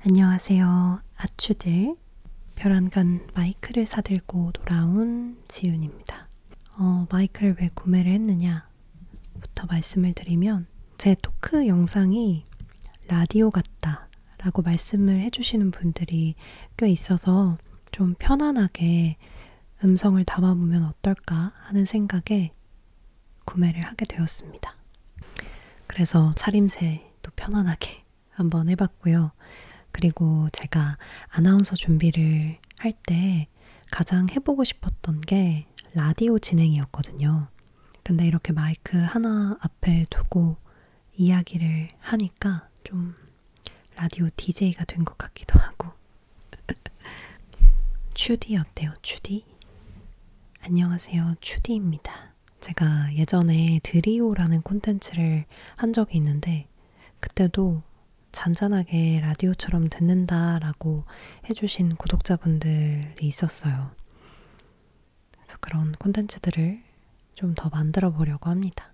안녕하세요, 아추들. 별안간 마이크를 사들고 돌아온 지윤입니다. 마이크를 왜 구매를 했느냐부터 말씀을 드리면 제 토크 영상이 라디오 같다 라고 말씀을 해주시는 분들이 꽤 있어서 좀 편안하게 음성을 담아보면 어떨까 하는 생각에 구매를 하게 되었습니다. 그래서 차림새도 편안하게 한번 해봤고요. 그리고 제가 아나운서 준비를 할 때 가장 해보고 싶었던 게 라디오 진행이었거든요. 근데 이렇게 마이크 하나 앞에 두고 이야기를 하니까 좀 라디오 DJ가 된 것 같기도 하고. 추디 어때요, 추디? 안녕하세요, 추디입니다. 제가 예전에 드리오라는 콘텐츠를 한 적이 있는데 그때도 잔잔하게 라디오처럼 듣는다라고 해주신 구독자분들이 있었어요. 그래서 그런 콘텐츠들을 좀 더 만들어 보려고 합니다.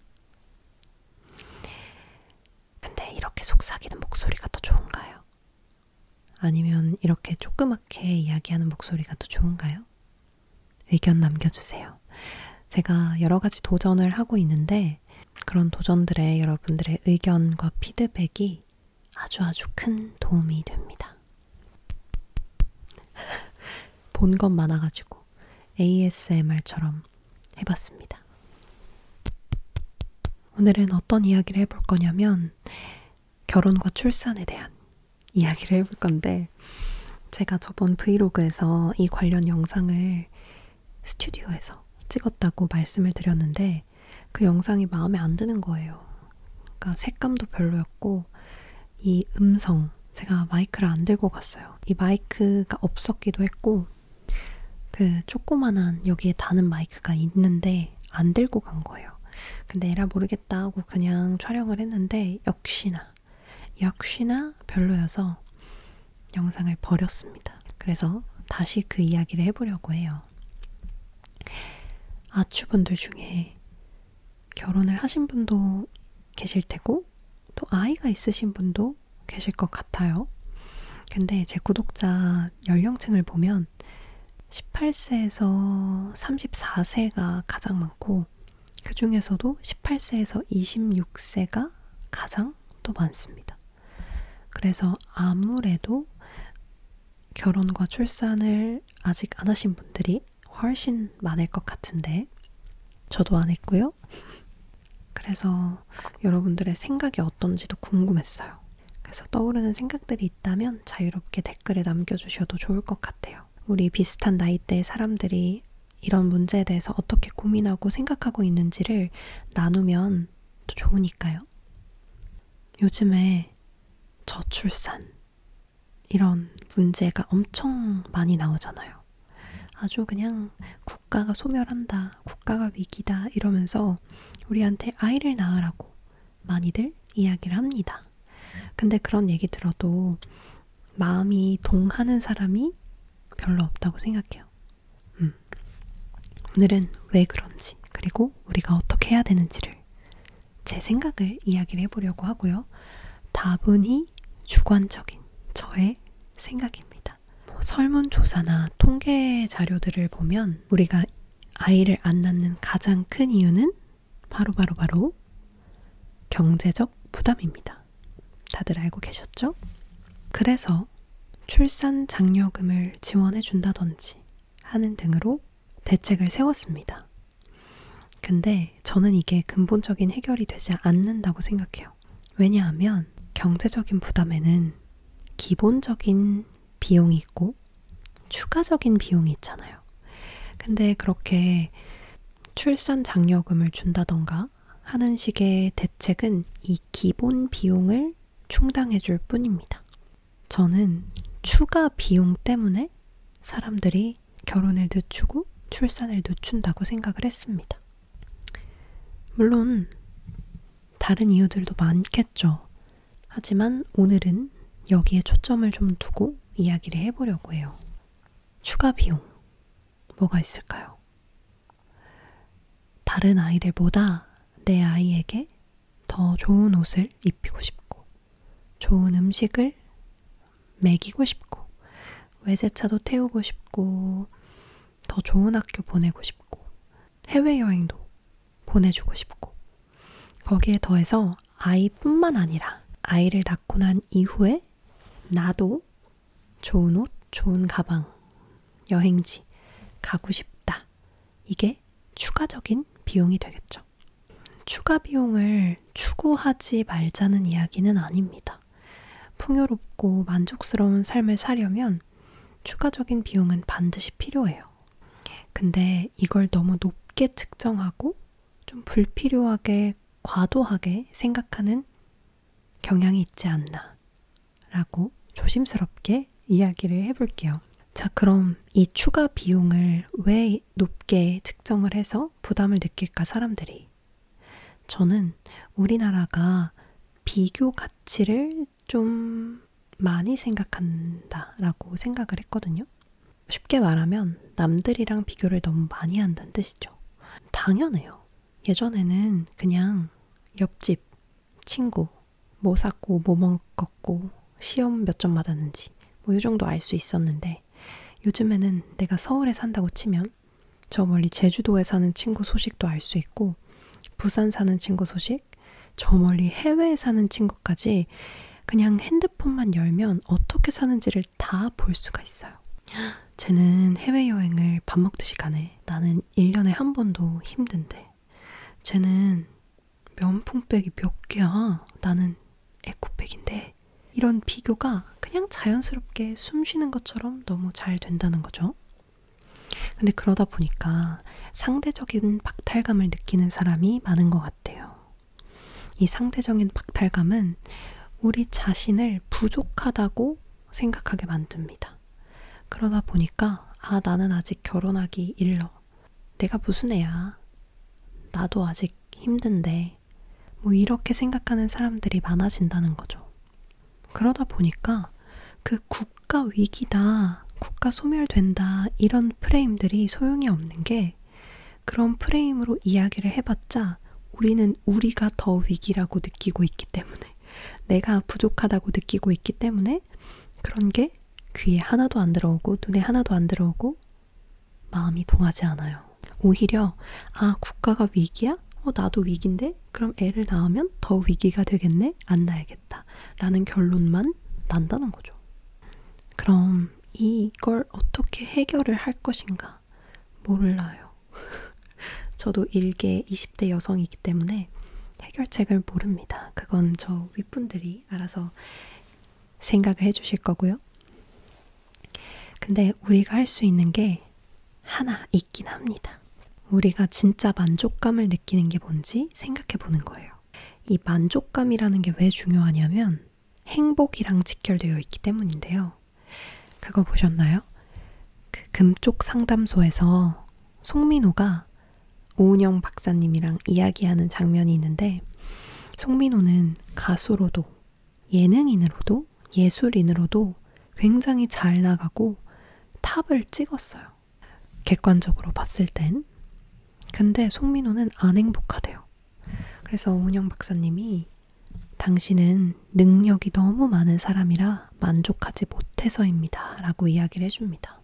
근데 이렇게 속삭이는 목소리가 더 좋은가요? 아니면 이렇게 조그맣게 이야기하는 목소리가 더 좋은가요? 의견 남겨주세요. 제가 여러 가지 도전을 하고 있는데 그런 도전들에 여러분들의 의견과 피드백이 아주 큰 도움이 됩니다. 본 것 많아가지고 ASMR처럼 해봤습니다. 오늘은 어떤 이야기를 해볼 거냐면 결혼과 출산에 대한 이야기를 해볼 건데 제가 저번 브이로그에서 이 관련 영상을 스튜디오에서 찍었다고 말씀을 드렸는데 그 영상이 마음에 안 드는 거예요. 그러니까 색감도 별로였고 이 음성, 제가 마이크를 안 들고 갔어요. 이 마이크가 없었기도 했고 그 조그만한 여기에 다는 마이크가 있는데 안 들고 간 거예요. 근데 에라 모르겠다 하고 그냥 촬영을 했는데 역시나 별로여서 영상을 버렸습니다. 그래서 다시 그 이야기를 해보려고 해요. 아추분들 중에 결혼을 하신 분도 계실 테고 또 아이가 있으신 분도 계실 것 같아요. 근데 제 구독자 연령층을 보면 18세에서 34세가 가장 많고 그 중에서도 18세에서 26세가 가장 또 많습니다. 그래서 아무래도 결혼과 출산을 아직 안 하신 분들이 훨씬 많을 것 같은데 저도 안 했고요. 그래서 여러분들의 생각이 어떤지도 궁금했어요. 그래서 떠오르는 생각들이 있다면 자유롭게 댓글에 남겨주셔도 좋을 것 같아요. 우리 비슷한 나이대의 사람들이 이런 문제에 대해서 어떻게 고민하고 생각하고 있는지를 나누면 또 좋으니까요. 요즘에 저출산 이런 문제가 엄청 많이 나오잖아요. 아주 그냥 국가가 소멸한다, 국가가 위기다 이러면서 우리한테 아이를 낳으라고 많이들 이야기를 합니다. 근데 그런 얘기 들어도 마음이 동하는 사람이 별로 없다고 생각해요. 오늘은 왜 그런지 그리고 우리가 어떻게 해야 되는지를 제 생각을 이야기를 해보려고 하고요. 다분히 주관적인 저의 생각입니다. 설문조사나 통계 자료들을 보면 우리가 아이를 안 낳는 가장 큰 이유는 바로 경제적 부담입니다. 다들 알고 계셨죠? 그래서 출산 장려금을 지원해 준다든지 하는 등으로 대책을 세웠습니다. 근데 저는 이게 근본적인 해결이 되지 않는다고 생각해요. 왜냐하면 경제적인 부담에는 기본적인 비용이 있고 추가적인 비용이 있잖아요. 근데 그렇게 출산 장려금을 준다던가 하는 식의 대책은 이 기본 비용을 충당해 줄 뿐입니다. 저는 추가 비용 때문에 사람들이 결혼을 늦추고 출산을 늦춘다고 생각을 했습니다. 물론 다른 이유들도 많겠죠. 하지만 오늘은 여기에 초점을 좀 두고 이야기를 해보려고 해요. 추가 비용, 뭐가 있을까요? 다른 아이들보다 내 아이에게 더 좋은 옷을 입히고 싶고 좋은 음식을 먹이고 싶고, 외제차도 태우고 싶고, 더 좋은 학교 보내고 싶고, 해외여행도 보내주고 싶고, 거기에 더해서 아이뿐만 아니라 아이를 낳고 난 이후에 나도 좋은 옷, 좋은 가방, 여행지 가고 싶다. 이게 추가적인 비용이 되겠죠. 추가 비용을 추구하지 말자는 이야기는 아닙니다. 풍요롭고 만족스러운 삶을 사려면 추가적인 비용은 반드시 필요해요. 근데 이걸 너무 높게 측정하고 좀 불필요하게 과도하게 생각하는 경향이 있지 않나 라고 조심스럽게 이야기를 해볼게요. 자, 그럼 이 추가 비용을 왜 높게 측정을 해서 부담을 느낄까, 사람들이? 저는 우리나라가 비교 가치를 좀 많이 생각한다라고 생각을 했거든요. 쉽게 말하면 남들이랑 비교를 너무 많이 한다는 뜻이죠. 당연해요. 예전에는 그냥 옆집 친구 뭐 샀고 뭐 먹었고 시험 몇 점 받았는지 뭐 이 정도 알 수 있었는데, 요즘에는 내가 서울에 산다고 치면 저 멀리 제주도에 사는 친구 소식도 알 수 있고, 부산 사는 친구 소식, 저 멀리 해외에 사는 친구까지 그냥 핸드폰만 열면 어떻게 사는지를 다 볼 수가 있어요. 쟤는 해외여행을 밥 먹듯이 가네. 나는 1년에 한 번도 힘든데. 쟤는 면풍백이 몇 개야. 나는 에코백인데. 이런 비교가 그냥 자연스럽게 숨 쉬는 것처럼 너무 잘 된다는 거죠. 근데 그러다 보니까 상대적인 박탈감을 느끼는 사람이 많은 것 같아요. 이 상대적인 박탈감은 우리 자신을 부족하다고 생각하게 만듭니다. 그러다 보니까 나는 아직 결혼하기 일러. 내가 무슨 애야. 나도 아직 힘든데. 뭐 이렇게 생각하는 사람들이 많아진다는 거죠. 그러다 보니까 그 국가 위기다, 국가 소멸된다 이런 프레임들이 소용이 없는 게, 그런 프레임으로 이야기를 해봤자 우리는 우리가 더 위기라고 느끼고 있기 때문에, 내가 부족하다고 느끼고 있기 때문에 그런 게 귀에 하나도 안 들어오고 눈에 하나도 안 들어오고 마음이 동하지 않아요. 오히려 국가가 위기야? 나도 위기인데? 그럼 애를 낳으면 더 위기가 되겠네? 안 낳아야겠다 라는 결론만 난다는 거죠. 그럼 이걸 어떻게 해결을 할 것인가? 몰라요. 저도 일개 20대 여성이기 때문에 해결책을 모릅니다. 그건 저 윗분들이 알아서 생각을 해주실 거고요. 근데 우리가 할 수 있는 게 하나 있긴 합니다. 우리가 진짜 만족감을 느끼는 게 뭔지 생각해 보는 거예요. 이 만족감이라는 게 왜 중요하냐면 행복이랑 직결되어 있기 때문인데요. 그거 보셨나요? 그 금쪽 상담소에서 송민호가 오은영 박사님이랑 이야기하는 장면이 있는데, 송민호는 가수로도 예능인으로도 예술인으로도 굉장히 잘 나가고 탑을 찍었어요. 객관적으로 봤을 땐. 근데 송민호는 안 행복하대요. 그래서 오은영 박사님이 당신은 능력이 너무 많은 사람이라 만족하지 못해서입니다 라고 이야기를 해줍니다.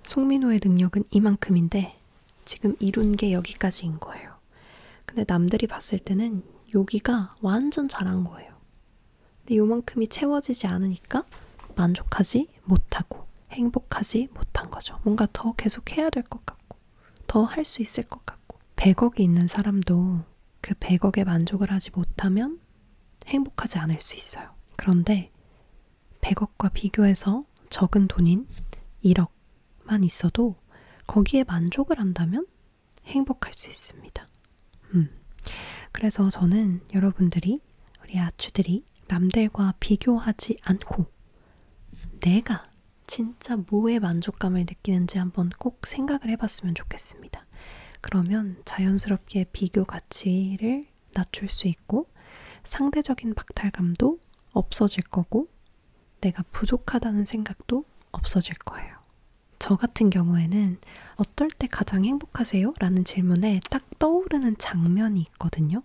송민호의 능력은 이만큼인데 지금 이룬 게 여기까지인 거예요. 근데 남들이 봤을 때는 여기가 완전 잘한 거예요. 근데 요만큼이 채워지지 않으니까 만족하지 못하고 행복하지 못한 거죠. 뭔가 더 계속 해야 될 것 같고 더 할 수 있을 것 같고, 100억이 있는 사람도 그 100억에 만족을 하지 못하면 행복하지 않을 수 있어요. 그런데 100억과 비교해서 적은 돈인 1억만 있어도 거기에 만족을 한다면 행복할 수 있습니다. 그래서 저는 여러분들이, 우리 아추들이 남들과 비교하지 않고 내가 진짜 뭐에 만족감을 느끼는지 한번 꼭 생각을 해봤으면 좋겠습니다. 그러면 자연스럽게 비교 가치를 낮출 수 있고 상대적인 박탈감도 없어질 거고 내가 부족하다는 생각도 없어질 거예요. 저 같은 경우에는 어떨 때 가장 행복하세요? 라는 질문에 딱 떠오르는 장면이 있거든요.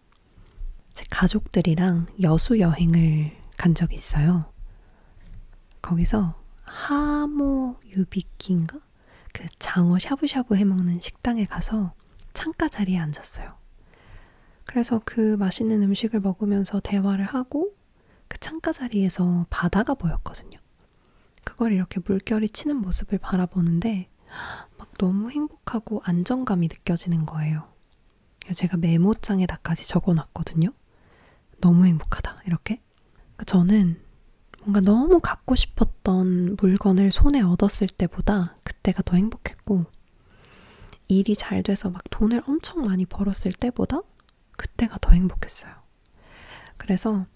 제 가족들이랑 여수 여행을 간 적이 있어요. 거기서 하모 유비키인가? 그 장어 샤브샤브 해먹는 식당에 가서 창가 자리에 앉았어요. 그래서 그 맛있는 음식을 먹으면서 대화를 하고 그 창가 자리에서 바다가 보였거든요. 그걸 이렇게 물결이 치는 모습을 바라보는데 막 너무 행복하고 안정감이 느껴지는 거예요. 제가 메모장에다까지 적어놨거든요. 너무 행복하다 이렇게. 저는 뭔가 너무 갖고 싶었던 물건을 손에 얻었을 때보다 그때가 더 행복했고, 일이 잘 돼서 막 돈을 엄청 많이 벌었을 때보다 그때가 더 행복했어요. 그래서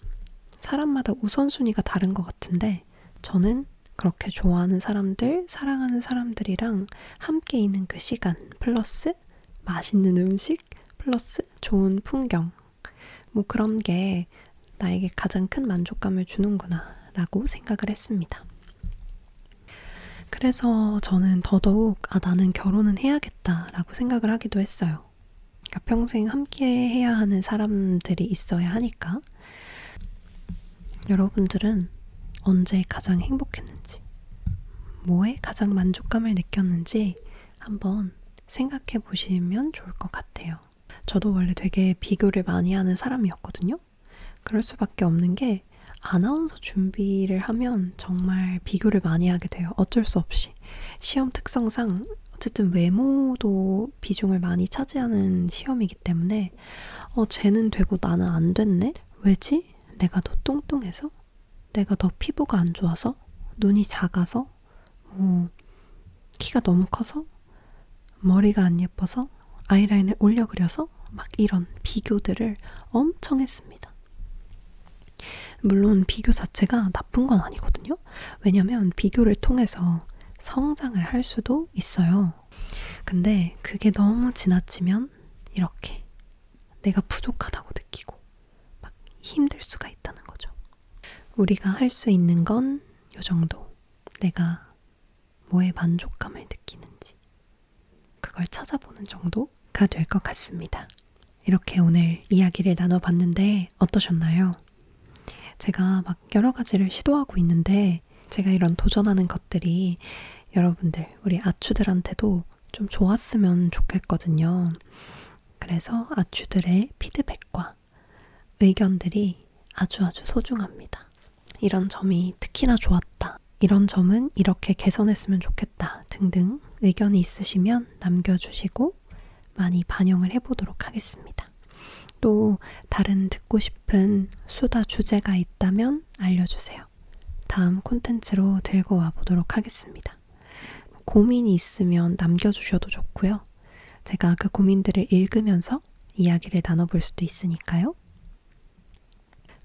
사람마다 우선순위가 다른 것 같은데 저는 그렇게 좋아하는 사람들, 사랑하는 사람들이랑 함께 있는 그 시간 플러스 맛있는 음식 플러스 좋은 풍경, 뭐 그런 게 나에게 가장 큰 만족감을 주는구나 라고 생각을 했습니다. 그래서 저는 더더욱 나는 결혼은 해야겠다 라고 생각을 하기도 했어요. 그러니까 평생 함께 해야 하는 사람들이 있어야 하니까. 여러분들은 언제 가장 행복했는지, 뭐에 가장 만족감을 느꼈는지 한번 생각해 보시면 좋을 것 같아요. 저도 원래 되게 비교를 많이 하는 사람이었거든요. 그럴 수밖에 없는 게 아나운서 준비를 하면 정말 비교를 많이 하게 돼요. 어쩔 수 없이. 시험 특성상 어쨌든 외모도 비중을 많이 차지하는 시험이기 때문에 쟤는 되고 나는 안 됐네? 왜지? 내가 더 뚱뚱해서? 내가 더 피부가 안 좋아서? 눈이 작아서? 키가 너무 커서? 머리가 안 예뻐서? 아이라인을 올려 그려서? 막 이런 비교들을 엄청 했습니다. 물론 비교 자체가 나쁜 건 아니거든요. 왜냐면 비교를 통해서 성장을 할 수도 있어요. 근데 그게 너무 지나치면 이렇게 내가 부족하다고 느끼고 막 힘들 수가 있다는 거죠. 우리가 할 수 있는 건 요 정도. 내가 뭐에 만족감을 느끼는지 그걸 찾아보는 정도가 될 것 같습니다. 이렇게 오늘 이야기를 나눠봤는데 어떠셨나요? 제가 막 여러 가지를 시도하고 있는데 제가 이런 도전하는 것들이 여러분들, 우리 아추들한테도 좀 좋았으면 좋겠거든요. 그래서 아추들의 피드백과 의견들이 아주 소중합니다. 이런 점이 특히나 좋았다, 이런 점은 이렇게 개선했으면 좋겠다 등등 의견이 있으시면 남겨주시고 많이 반영을 해보도록 하겠습니다. 또 다른 듣고 싶은 수다 주제가 있다면 알려주세요. 다음 콘텐츠로 들고 와보도록 하겠습니다. 고민이 있으면 남겨주셔도 좋고요. 제가 그 고민들을 읽으면서 이야기를 나눠볼 수도 있으니까요.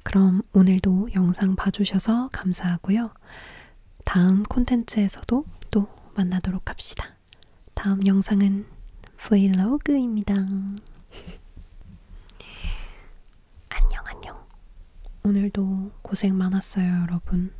그럼 오늘도 영상 봐주셔서 감사하고요. 다음 콘텐츠에서도 또 만나도록 합시다. 다음 영상은 브이로그입니다. 안녕. 오늘도 고생 많았어요, 여러분.